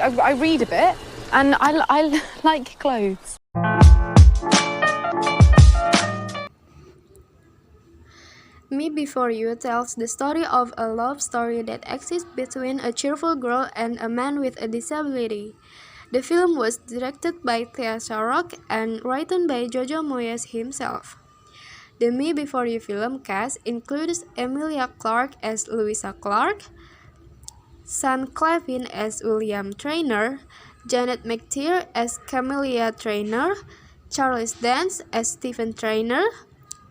okay, I read a bit, and I like clothes. Me Before You tells the story of a love story that exists between a cheerful girl and a man with a disability. The film was directed by Thea Sharrock and written by Jojo Moyes himself. The Me Before You film cast includes Emilia Clarke as Louisa Clarke, Sam Claflin as William Traynor, Janet McTeer as Camelia Traynor, Charles Dance as Stephen Traynor,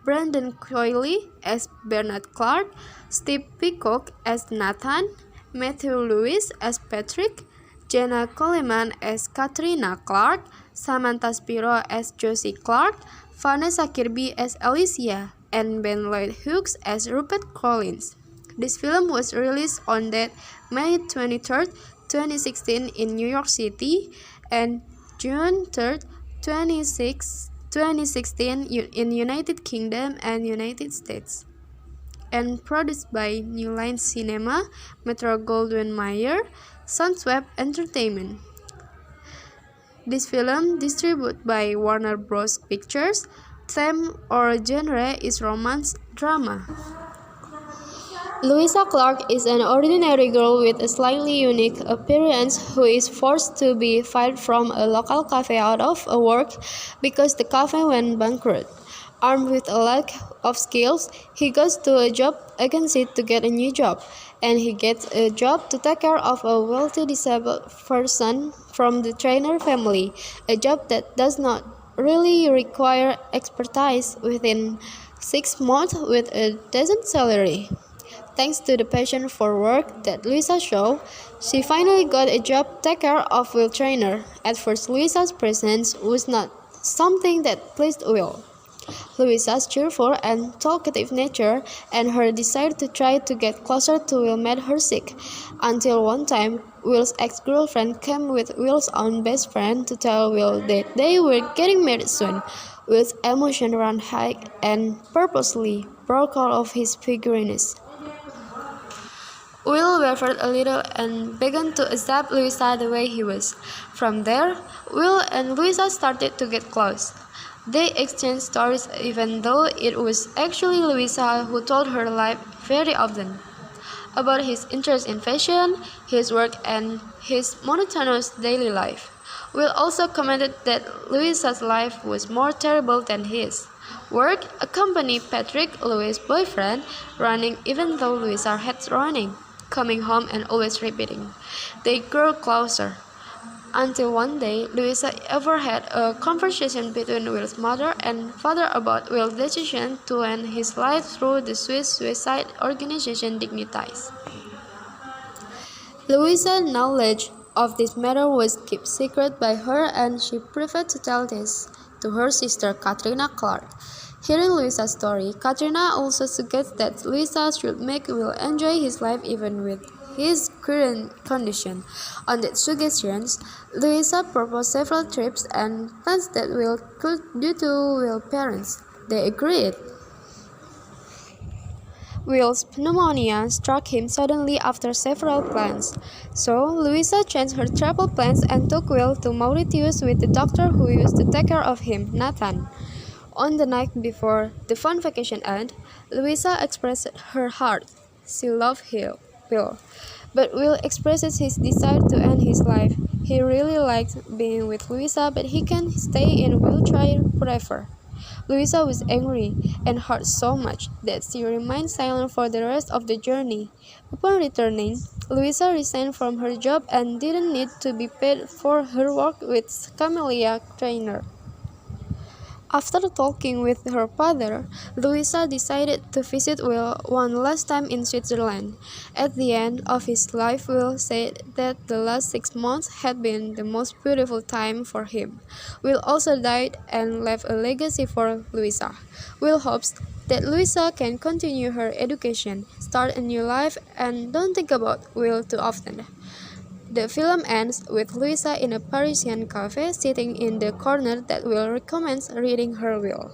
Brandon Coyley as Bernard Clark, Steve Peacock as Nathan, Matthew Lewis as Patrick, Jenna Coleman as Katrina Clark, Samantha Spiro as Josie Clark, Vanessa Kirby as Alicia, and Ben Lloyd Hughes as Rupert Collins. This film was released on that May 23, 2016 in New York City and June 3, 2016 in United Kingdom and United States, and produced by New Line Cinema, Metro-Goldwyn-Mayer, Soundsweb Entertainment. This film distributed by Warner Bros. Pictures. Theme or genre is romance drama. Louisa Clarke is an ordinary girl with a slightly unique appearance who is forced to be fired from a local cafe out of work because the cafe went bankrupt. Armed with a lack of skills, he goes to a job agency to get a new job, and he gets a job to take care of a wealthy disabled person from the Traynor family, a job that does not really require expertise within 6 months with a decent salary. Thanks to the passion for work that Louisa showed, she finally got a job to take care of Will Traynor. At first, Louisa's presence was not something that pleased Will. Louisa's cheerful and talkative nature and her desire to try to get closer to Will made her sick, until one time Will's ex-girlfriend came with Will's own best friend to tell Will that they were getting married soon. Will's emotion ran high and purposely broke out of his figuriness. Will wavered a little and began to accept Louisa the way he was. From there, Will and Louisa started to get close. They exchanged stories even though it was actually Louisa who told her life very often. About his interest in fashion, his work, and his monotonous daily life. Will also commented that Louisa's life was more terrible than his. Work accompanied Patrick, Louisa's boyfriend, running even though Louisa hates running, coming home and always repeating. They grew closer, until one day Louisa overheard a conversation between Will's mother and father about Will's decision to end his life through the Swiss suicide organization Dignitas. Louisa's knowledge of this matter was kept secret by her, and she preferred to tell this to her sister Katrina Clarke. Hearing Louisa's story, Katrina also suggests that Louisa should make Will enjoy his life even with his current condition. On that suggestions, Louisa proposed several trips and plans that Will could do to Will's parents. They agreed. Will's pneumonia struck him suddenly after several plans, so Louisa changed her travel plans and took Will to Mauritius with the doctor who used to take care of him, Nathan. On the night before the fun vacation ended, Louisa expressed her heart. She loved Will, but Will expresses his desire to end his life. He really likes being with Louisa, but he can't stay in a wheelchair forever. Louisa was angry and hurt so much that she remained silent for the rest of the journey. Upon returning, Louisa resigned from her job and didn't need to be paid for her work with Camelia Traynor. After talking with her father, Louisa decided to visit Will one last time in Switzerland. At the end of his life, Will said that the last 6 months had been the most beautiful time for him. Will also died and left a legacy for Louisa. Will hopes that Louisa can continue her education, start a new life, and don't think about Will too often. The film ends with Louisa in a Parisian cafe sitting in the corner that Will recommends reading her will.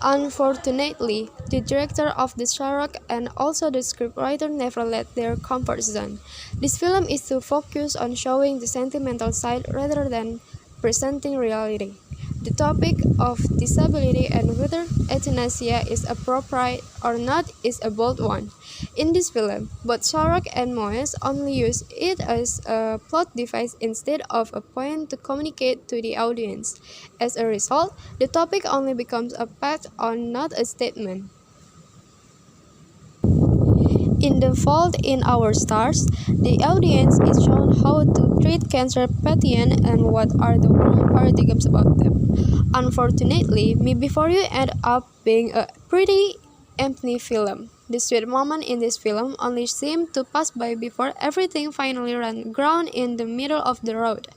Unfortunately, the director of the Shark and also the scriptwriter never left their comfort zone. This film is to focus on showing the sentimental side rather than presenting reality. The topic of disability and whether euthanasia is appropriate or not is a bold one. In this film, both Shark and Moes only use it as a plot device instead of a point to communicate to the audience. As a result, the topic only becomes a fact or not a statement. In The Fault in Our Stars, the audience is shown how to treat cancer patients and what are the wrong paradigms about them. Unfortunately, Me Before You end up being a pretty empty film. The sweet moment in this film only seemed to pass by before everything finally ran ground in the middle of the road.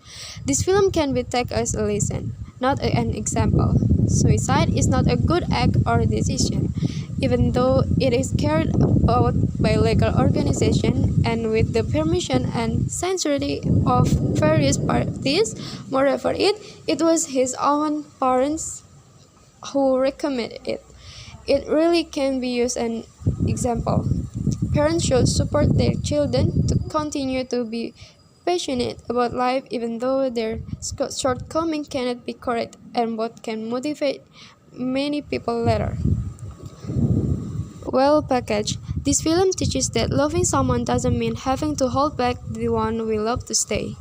This film can be taken as a lesson, not an example. Suicide is not a good act or decision, even though it is carried out by legal organizations and with the permission and sanctuary of various parties. Moreover, it was his own parents who recommended it. It really can be used as an example. Parents should support their children to continue to be passionate about life even though their shortcomings cannot be corrected, and both can motivate many people later. Well packaged, this film teaches that loving someone doesn't mean having to hold back the one we love to stay.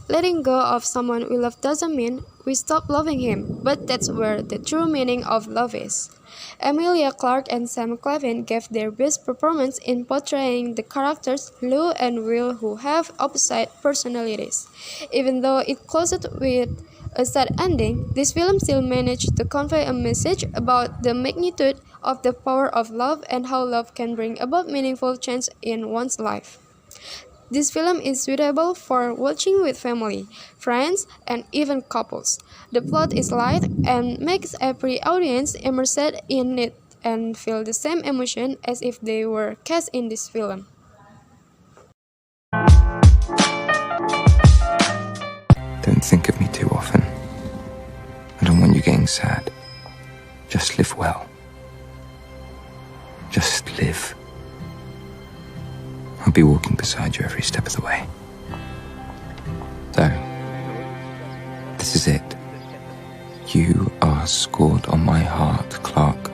Letting go of someone we love doesn't mean we stop loving him, but that's where the true meaning of love is. Emilia Clarke and Sam Claflin gave their best performance in portraying the characters Lou and Will, who have opposite personalities. Even though it closed with a sad ending, this film still managed to convey a message about the magnitude of the power of love and how love can bring about meaningful change in one's life. This film is suitable for watching with family, friends, and even couples. The plot is light and makes every audience immersed in it and feel the same emotion as if they were cast in this film. Don't think of me too often. I don't want you getting sad. Just live well. Just live. I'll be walking beside you every step of the way. So, this is it. You are scored on my heart, Clark.